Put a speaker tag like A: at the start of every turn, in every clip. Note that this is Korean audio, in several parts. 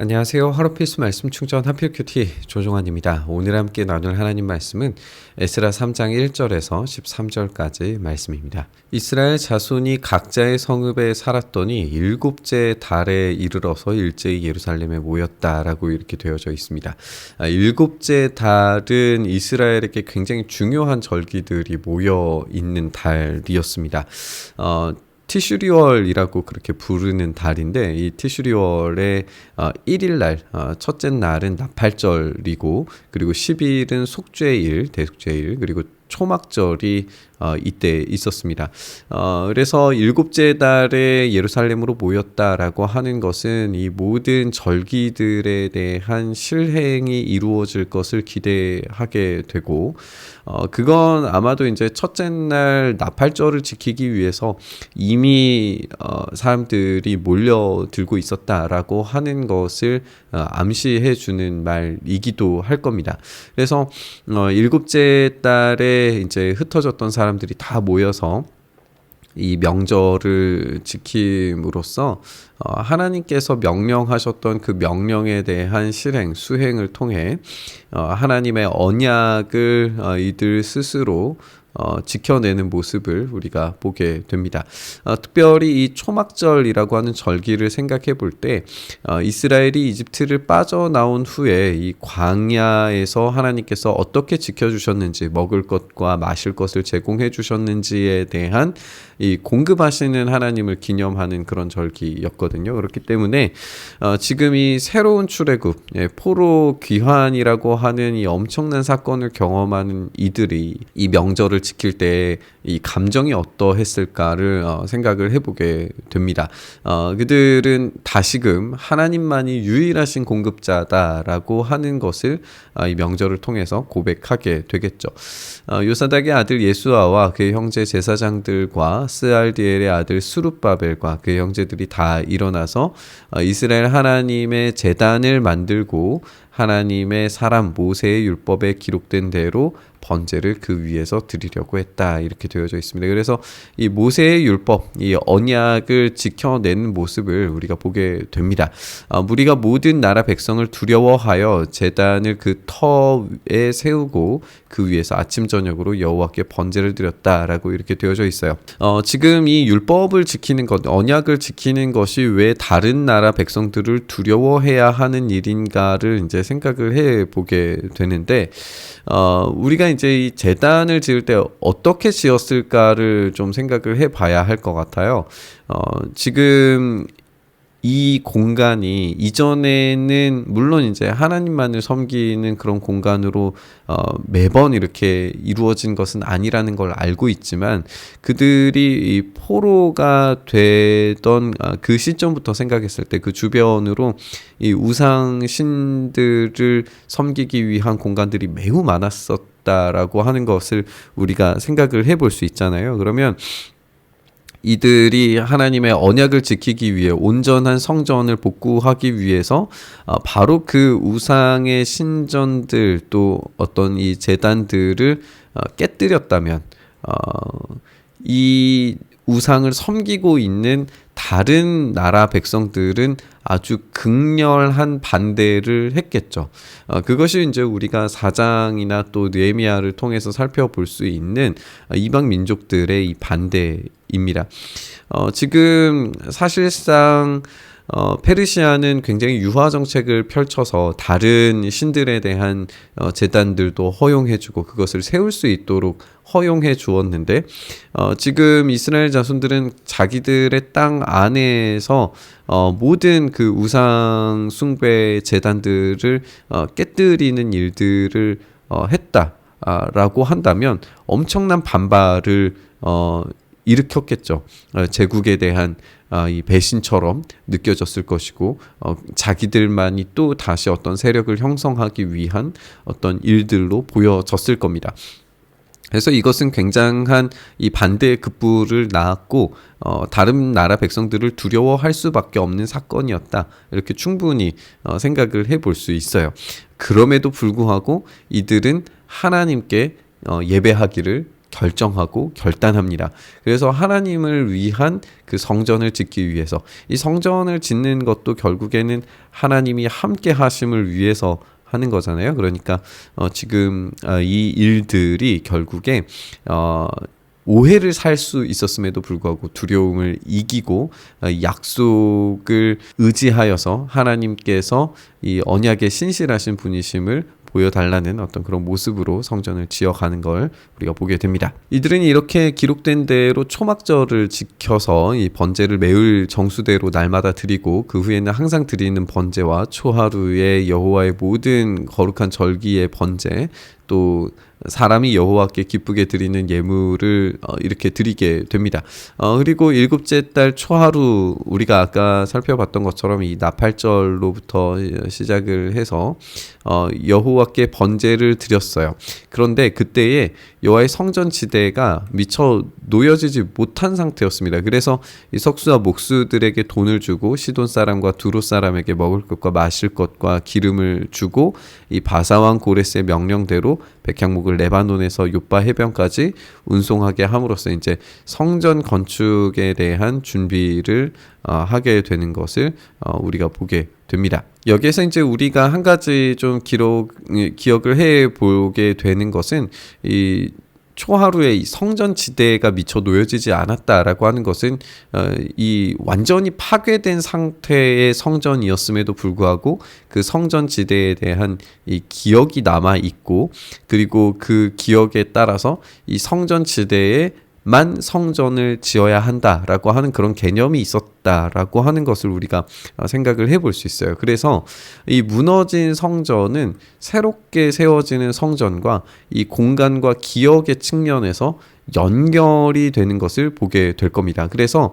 A: 안녕하세요. 하루 필수 말씀 충전 하필 큐티 조종환입니다. 오늘 함께 나눌 하나님 말씀은 에스라 3장 1절에서 13절까지 말씀입니다. 이스라엘 자손이 각자의 성읍에 살았더니 일곱째 달에 이르러서 일제히 예루살렘에 모였다라고 이렇게 되어져 있습니다. 일곱째 달은 이스라엘에게 굉장히 중요한 절기들이 모여 있는 달이었습니다. 티슈리월이라고 그렇게 부르는 달인데, 이 티슈리월의 1일날, 첫째 날은 나팔절이고, 그리고 10일은 속죄일, 대속죄일, 그리고 초막절이 이때 있었습니다. 그래서 일곱째 달에 예루살렘으로 모였다라고 하는 것은 이 모든 절기들에 대한 실행이 이루어질 것을 기대하게 되고, 그건 아마도 이제 첫째 날 나팔절을 지키기 위해서 이미 사람들이 몰려들고 있었다라고 하는 것을 암시해 주는 말이기도 할 겁니다. 그래서 일곱째 달에 이제 흩어졌던 사람들이 다 모여서 이 명절을 지킴으로써 하나님께서 명령하셨던 그 명령에 대한 실행, 수행을 통해 하나님의 언약을 이들 스스로 지켜내는 모습을 우리가 보게 됩니다. 특별히 이 초막절이라고 하는 절기를 생각해 볼 때 이스라엘이 이집트를 빠져나온 후에 이 광야에서 하나님께서 어떻게 지켜주셨는지, 먹을 것과 마실 것을 제공해 주셨는지에 대한 이 공급하시는 하나님을 기념하는 그런 절기였거든요. 그렇기 때문에 지금 이 새로운 출애굽, 포로 귀환이라고 하는 이 엄청난 사건을 경험하는 이들이 이 명절을 지킬 때 이 감정이 어떠했을까를 생각을 해보게 됩니다. 그들은 다시금 하나님만이 유일하신 공급자다라고 하는 것을 이 명절을 통해서 고백하게 되겠죠. 요사닥의 아들 예수아와 그의 형제 제사장들과 스알디엘의 아들 스룹바벨과 그의 형제들이 다 일어나서 이스라엘 하나님의 제단을 만들고 하나님의 사람 모세의 율법에 기록된 대로 번제를 그 위에서 드리려고 했다, 이렇게 되어져 있습니다. 그래서 이 모세의 율법, 이 언약을 지켜내는 모습을 우리가 보게 됩니다. 우리가 모든 나라 백성을 두려워하여 제단을 그 터에 세우고 그 위에서 아침 저녁으로 여호와께 번제를 드렸다라고 이렇게 되어져 있어요. 지금 이 율법을 지키는 것, 언약을 지키는 것이 왜 다른 나라 백성들을 두려워해야 하는 일인가를 이제 생각을 해 보게 되는데, 우리가 이제 이 제단을 지을 때 어떻게 지었을까를 좀 생각을 해 봐야 할 것 같아요. 지금 이 공간이 이전에는 물론 이제 하나님만을 섬기는 그런 공간으로 매번 이렇게 이루어진 것은 아니라는 걸 알고 있지만, 그들이 이 포로가 되던 그 시점부터 생각했을 때 그 주변으로 이 우상 신들을 섬기기 위한 공간들이 매우 많았었다라고 하는 것을 우리가 생각을 해볼 수 있잖아요. 그러면 이들이 하나님의 언약을 지키기 위해 온전한 성전을 복구하기 위해서 바로 그 우상의 신전들, 또 어떤 이 제단들을 깨뜨렸다면 이 우상을 섬기고 있는 다른 나라 백성들은 아주 극렬한 반대를 했겠죠. 그것이 이제 우리가 4장이나 또 느헤미야를 통해서 살펴볼 수 있는 이방 민족들의 이 반대입니다. 지금 사실상 페르시아는 굉장히 유화 정책을 펼쳐서 다른 신들에 대한 제단들도 허용해주고 그것을 세울 수 있도록 허용해 주었는데, 지금 이스라엘 자손들은 자기들의 땅 안에서 모든 그 우상 숭배 제단들을 깨뜨리는 일들을 했다라고 한다면 엄청난 반발을 일으켰겠죠. 제국에 대한 이 배신처럼 느껴졌을 것이고, 자기들만이 또 다시 어떤 세력을 형성하기 위한 어떤 일들로 보여졌을 겁니다. 그래서 이것은 굉장한 이 반대의 급부를 낳았고, 다른 나라 백성들을 두려워할 수밖에 없는 사건이었다, 이렇게 충분히 생각을 해볼 수 있어요. 그럼에도 불구하고 이들은 하나님께 예배하기를 결정하고 결단합니다. 그래서 하나님을 위한 그 성전을 짓기 위해서, 이 성전을 짓는 것도 결국에는 하나님이 함께 하심을 위해서 하는 거잖아요. 그러니까 지금 이 일들이 결국에 오해를 살 수 있었음에도 불구하고 두려움을 이기고 약속을 의지하여서 하나님께서 이 언약에 신실하신 분이심을 보여달라는 어떤 그런 모습으로 성전을 지어가는 걸 우리가 보게 됩니다. 이들은 이렇게 기록된 대로 초막절을 지켜서 이 번제를 매일 정수대로 날마다 드리고, 그 후에는 항상 드리는 번제와 초하루에 여호와의 모든 거룩한 절기의 번제, 또 사람이 여호와께 기쁘게 드리는 예물을 이렇게 드리게 됩니다. 그리고 일곱째 달 초하루, 우리가 아까 살펴봤던 것처럼 이 나팔절로부터 시작을 해서 여호와께 번제를 드렸어요. 그런데 그때에 여호와의 성전 지대가 미처 놓여지지 못한 상태였습니다. 그래서 이 석수와 목수들에게 돈을 주고 시돈 사람과 두로 사람에게 먹을 것과 마실 것과 기름을 주고, 이 바사왕 고레스의 명령대로 백향목을 레바논에서 요바 해변까지 운송하게 함으로써 이제 성전 건축에 대한 준비를 하게 되는 것을 우리가 보게 됩니다. 여기에서 이제 우리가 한 가지 좀 기억을 해 보게 되는 것은, 이 초하루에 이 성전 지대가 미처 놓여지지 않았다라고 하는 것은 이 완전히 파괴된 상태의 성전이었음에도 불구하고 그 성전 지대에 대한 이 기억이 남아 있고, 그리고 그 기억에 따라서 이 성전 지대에 만 성전을 지어야 한다라고 하는 그런 개념이 있었다라고 하는 것을 우리가 생각을 해볼 수 있어요. 그래서 이 무너진 성전은 새롭게 세워지는 성전과 이 공간과 기억의 측면에서 연결이 되는 것을 보게 될 겁니다. 그래서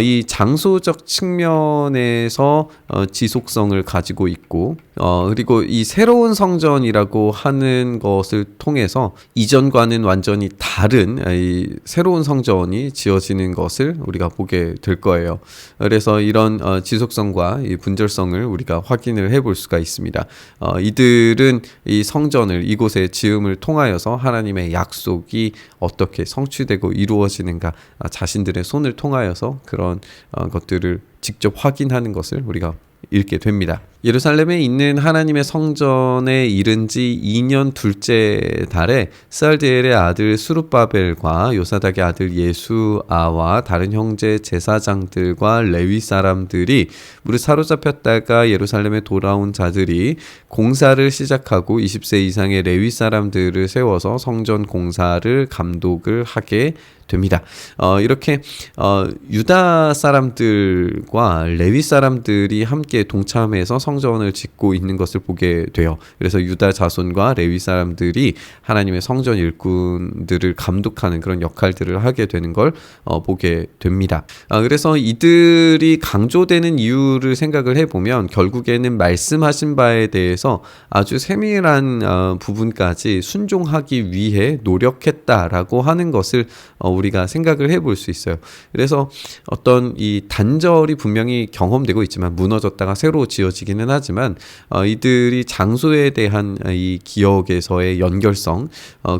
A: 이 장소적 측면에서 지속성을 가지고 있고, 그리고 이 새로운 성전이라고 하는 것을 통해서 이전과는 완전히 다른 이 새로운 성전이 지어지는 것을 우리가 보게 될 거예요. 그래서 이런 지속성과 이 분절성을 우리가 확인을 해볼 수가 있습니다. 이들은 이 성전을 이곳에 지음을 통하여서 하나님의 약속이 어떻게 성취되고 이루어지는가, 자신들의 손을 통하여서 그런 것들을 직접 확인하는 것을 우리가 읽게 됩니다. 예루살렘에 있는 하나님의 성전에 이른 지 2년 둘째 달에 스알디엘의 아들 수룹바벨과 요사닥의 아들 예수아와 다른 형제 제사장들과 레위 사람들이 무릇 사로잡혔다가 예루살렘에 돌아온 자들이 공사를 시작하고 20세 이상의 레위 사람들을 세워서 성전 공사를 감독을 하게 됩니다. 이렇게 유다 사람들과 레위 사람들이 함께 동참해서 성전을 짓고 있는 것을 보게 돼요. 그래서 유다 자손과 레위 사람들이 하나님의 성전 일꾼들을 감독하는 그런 역할들을 하게 되는 걸 보게 됩니다. 그래서 이들이 강조되는 이유를 생각을 해보면 결국에는 말씀하신 바에 대해서 아주 세밀한 부분까지 순종하기 위해 노력했다라고 하는 것을 우리가 생각을 해볼 수 있어요. 그래서 어떤 이 단절이 분명히 경험되고 있지만, 무너졌다가 새로 지어지기는 하지만 이들이 장소에 대한 이 기억에서의 연결성,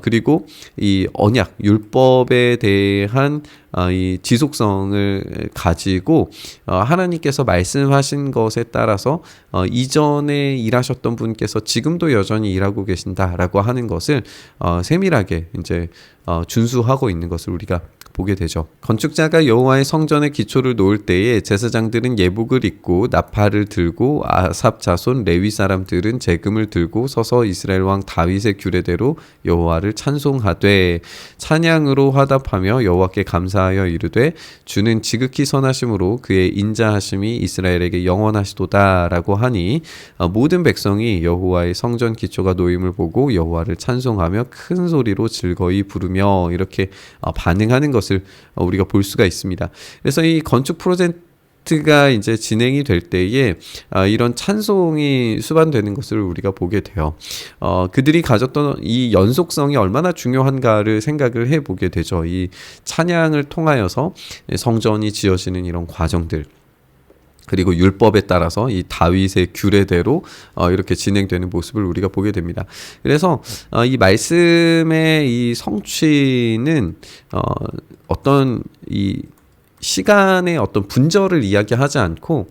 A: 그리고 이 언약, 율법에 대한 이 지속성을 가지고 하나님께서 말씀하신 것에 따라서 이전에 일하셨던 분께서 지금도 여전히 일하고 계신다라고 하는 것을 세밀하게 이제 준수하고 있는 것을 우리가 보게 되죠. 건축자가 여호와의 성전의 기초를 놓을 때에 제사장들은 예복을 입고 나팔을 들고, 아삽 자손 레위 사람들은 제금을 들고 서서 이스라엘 왕 다윗의 규례대로 여호와를 찬송하되 찬양으로 화답하며 여호와께 감사하여 이르되 주는 지극히 선하심으로 그의 인자하심이 이스라엘에게 영원하시도다라고 하니 모든 백성이 여호와의 성전 기초가 놓임을 보고 여호와를 찬송하며 큰 소리로 즐거이 부르며 이렇게 반응하는 것을 우리가 볼 수가 있습니다. 그래서 이 건축 프로젝트가 이제 진행이 될 때에 이런 찬송이 수반되는 것을 우리가 보게 돼요. 그들이 가졌던 이 연속성이 얼마나 중요한가를 생각을 해보게 되죠. 이 찬양을 통하여서 성전이 지어지는 이런 과정들. 그리고 율법에 따라서 이 다윗의 규례대로 이렇게 진행되는 모습을 우리가 보게 됩니다. 그래서 이 말씀의 이 성취는 어떤 이 시간의 어떤 분절을 이야기하지 않고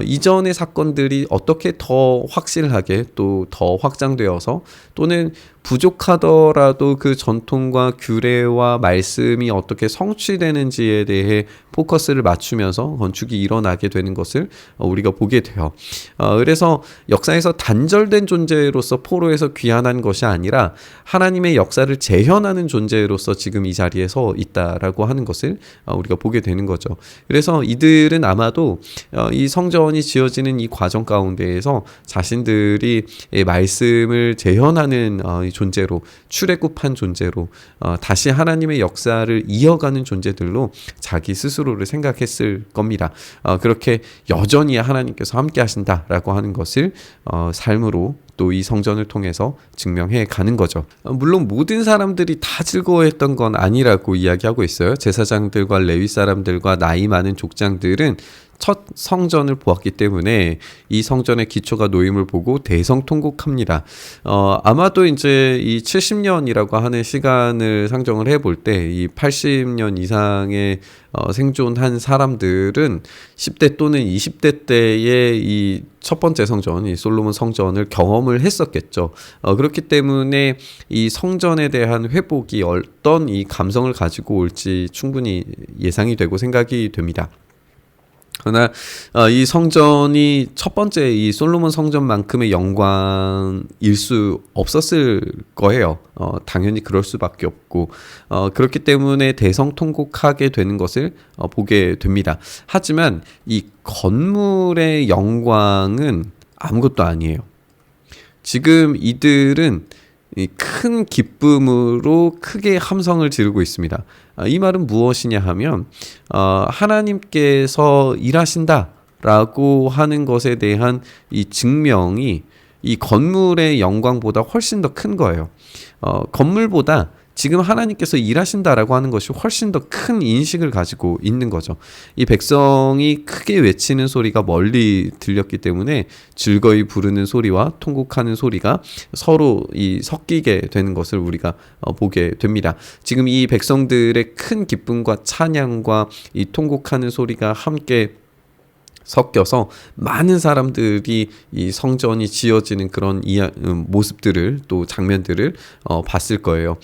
A: 이전의 사건들이 어떻게 더 확실하게 또 더 확장되어서 또는 부족하더라도 그 전통과 규례와 말씀이 어떻게 성취되는지에 대해 포커스를 맞추면서 건축이 일어나게 되는 것을 우리가 보게 돼요. 그래서 역사에서 단절된 존재로서 포로에서 귀환한 것이 아니라 하나님의 역사를 재현하는 존재로서 지금 이 자리에 서 있다라고 하는 것을 우리가 보게 되는 거죠. 그래서 이들은 아마도 이 성전이 지어지는 이 과정 가운데에서 자신들이 말씀을 재현하는 존재로, 출애굽한 존재로, 다시 하나님의 역사를 이어가는 존재들로 자기 스스로를 생각했을 겁니다. 그렇게 여전히 하나님께서 함께 하신다라고 하는 것을 삶으로 또 이 성전을 통해서 증명해 가는 거죠. 물론 모든 사람들이 다 즐거워했던 건 아니라고 이야기하고 있어요. 제사장들과 레위 사람들과 나이 많은 족장들은 첫 성전을 보았기 때문에 이 성전의 기초가 놓임을 보고 대성통곡합니다. 아마도 이제 이 70년이라고 하는 시간을 상정을 해볼 때 이 80년 이상의 생존한 사람들은 10대 또는 20대 때의 이 첫 번째 성전, 이 솔로몬 성전을 경험을 했었겠죠. 그렇기 때문에 이 성전에 대한 회복이 어떤 이 감성을 가지고 올지 충분히 예상이 되고 생각이 됩니다. 그러나 이 성전이 첫 번째 이 솔로몬 성전만큼의 영광일 수 없었을 거예요. 당연히 그럴 수밖에 없고 그렇기 때문에 대성통곡하게 되는 것을 보게 됩니다. 하지만 이 건물의 영광은 아무것도 아니에요. 지금 이들은 이 큰 기쁨으로 크게 함성을 지르고 있습니다. 이 말은 무엇이냐 하면 하나님께서 일하신다라고 하는 것에 대한 이 증명이 이 건물의 영광보다 훨씬 더 큰 거예요. 건물보다 지금 하나님께서 일하신다라고 하는 것이 훨씬 더 큰 인식을 가지고 있는 거죠. 이 백성이 크게 외치는 소리가 멀리 들렸기 때문에 즐거이 부르는 소리와 통곡하는 소리가 서로 이 섞이게 되는 것을 우리가 보게 됩니다. 지금 이 백성들의 큰 기쁨과 찬양과 이 통곡하는 소리가 함께 섞여서 많은 사람들이 이 성전이 지어지는 그런 모습들을 또 장면들을 봤을 거예요.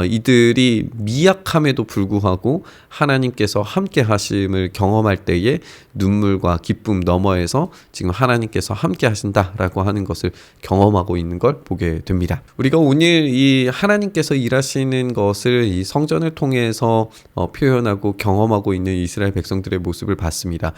A: 이들이 미약함에도 불구하고 하나님께서 함께 하심을 경험할 때에 눈물과 기쁨 너머에서 지금 하나님께서 함께 하신다라고 하는 것을 경험하고 있는 걸 보게 됩니다. 우리가 오늘 이 하나님께서 일하시는 것을 이 성전을 통해서 표현하고 경험하고 있는 이스라엘 백성들의 모습을 봤습니다.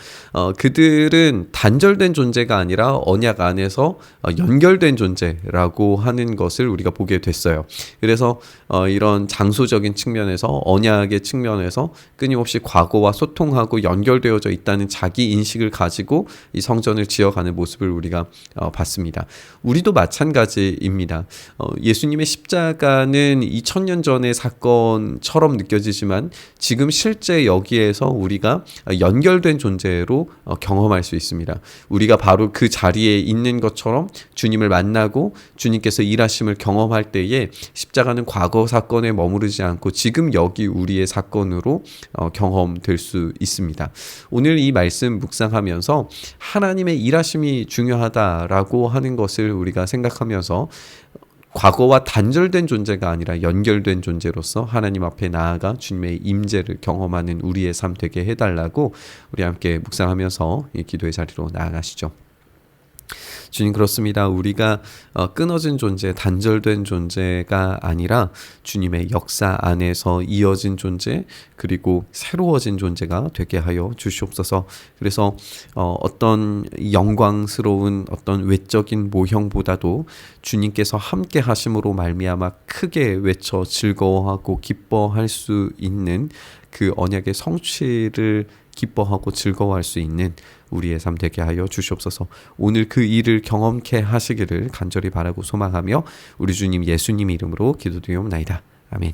A: 그들은 단절된 존재가 아니라 언약 안에서 연결된 존재라고 하는 것을 우리가 보게 됐어요. 그래서 이런 장소적인 측면에서 언약의 측면에서 끊임없이 과거와 소통하고 연결되어져 있다는 자기 인식을 가지고 이 성전을 지어가는 모습을 우리가 봤습니다. 우리도 마찬가지입니다. 예수님의 십자가는 2000년 전의 사건처럼 느껴지지만 지금 실제 여기에서 우리가 연결된 존재로 경험할 수 있습니다. 우리가 바로 그 자리에 있는 것처럼 주님을 만나고 주님께서 일하심을 경험할 때에 십자가는 과거 사건에 머무르지 않고 지금 여기 우리의 사건으로 경험될 수 있습니다. 오늘 이 말씀 묵상하면서 하나님의 일하심이 중요하다라고 하는 것을 우리가 생각하면서 과거와 단절된 존재가 아니라 연결된 존재로서 하나님 앞에 나아가 주님의 임재를 경험하는 우리의 삶 되게 해달라고 우리 함께 묵상하면서 이 기도의 자리로 나아가시죠. 주님, 그렇습니다. 우리가 끊어진 존재, 단절된 존재가 아니라 주님의 역사 안에서 이어진 존재, 그리고 새로워진 존재가 되게 하여 주시옵소서. 그래서 어떤 영광스러운 어떤 외적인 모형보다도 주님께서 함께 하심으로 말미암아 크게 외쳐 즐거워하고 기뻐할 수 있는 그 언약의 성취를 기뻐하고 즐거워할 수 있는 우리의 삶 되게 하여 주시옵소서. 오늘 그 일을 경험케 하시기를 간절히 바라고 소망하며 우리 주님 예수님 이름으로 기도드리옵나이다. 아멘.